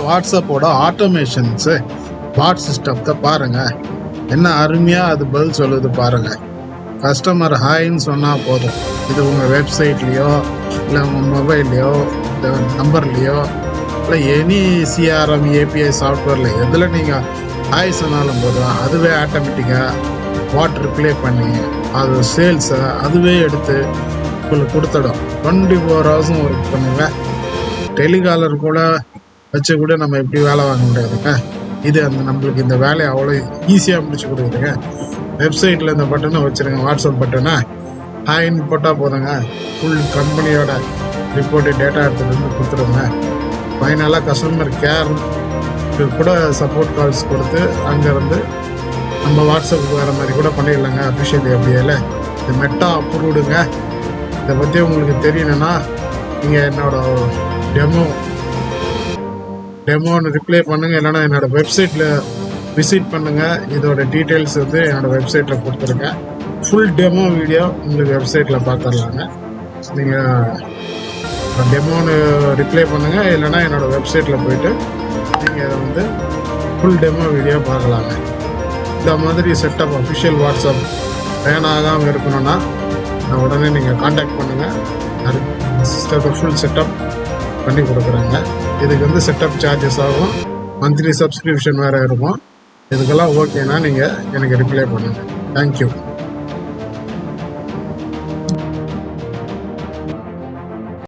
வாட்ஸ்அப்போட ஆட்டோமேஷன்ஸு பாட் சிஸ்டத்தை பாருங்கள், என்ன அருமையாக அது பதில் சொல்லுது பாருங்கள். கஸ்டமர் ஹாய்ன்னு சொன்னால் போதும், இது உங்கள் வெப்சைட்லேயோ இல்லை உங்கள் மொபைல்லையோ இல்லை நம்பர்லேயோ இல்லை எனி சிஆர்எம் ஏபிஐ சாஃப்ட்வேரில் எதில் நீங்கள் ஹாய் சொன்னாலும் போதும் அதுவே ஆட்டோமேட்டிக்காக வாட் ரிப்ளை பண்ணி அது சேல்ஸை அதுவே எடுத்து உங்களுக்கு கொடுத்துடும். 24 ஹவர்ஸும் ஒர்க் பண்ணுங்க. டெலிகாலர் கூட வச்சு கூட நம்ம எப்படி வேலை வாங்க முடியாதுங்க. இது நம்மளுக்கு இந்த வேலையை அவ்வளோ ஈஸியாக முடிச்சு கொடுக்குதுங்க. வெப்சைட்டில் இந்த பட்டனை வச்சுருங்க, வாட்ஸ்அப் பட்டனை ஹாய்ன்னு போட்டால் போதுங்க, ஃபுல் கம்பெனியோட ரிப்போர்ட்டு டேட்டா எடுத்துகிட்டு வந்து கொடுத்துருங்க. ஃபைனலாக கஸ்டமர் கேர் கூட சப்போர்ட் கால்ஸ் கொடுத்து அங்கேருந்து நம்ம வாட்ஸ்அப்புக்கு வேறு மாதிரி கூட பண்ணிடலாங்க. அஃபிஷியல் எப்படியால இது மெட்டா அப்ரூவ்டுங்க. இதை பற்றி உங்களுக்கு தெரியணுன்னா நீங்கள் என்னோட டெமோன்னு ரிப்ளை பண்ணுங்கள், இல்லைனா என்னோடய வெப்சைட்டில் விசிட் பண்ணுங்கள். இதோட டீட்டெயில்ஸ் வந்து என்னோடய வெப்சைட்டில் கொடுத்துருக்கேன். ஃபுல் டெமோ வீடியோ உங்களுக்கு வெப்சைட்டில் பார்த்துடலாங்க. நீங்கள் டெமோன்னு ரிப்ளை பண்ணுங்கள், இல்லைனா என்னோடய வெப்சைட்டில் போயிட்டு நீங்கள் அதை வந்து ஃபுல் டெமோ வீடியோ பார்க்கலாங்க. இந்த மாதிரி செட்டப் அஃபிஷியல் வாட்ஸ்அப் பேன் ஆகாமல் இருக்கணும்னா உடனே நீங்கள் காண்டாக்ட் பண்ணுங்கள். சிஸ்டத்தை ஃபுல் செட்டப் பண்ணி கொடுக்குறாங்க. இதுக்கு வந்து செட்டப் சார்ஜஸ் ஆகும், மந்த்லி சப்ஸ்கிரிப்ஷன் வேறு இருக்கும். இதுக்கெல்லாம் ஓகேனா நீங்கள் எனக்கு ரிப்ளை பண்ணுங்கள். தேங்க்யூ.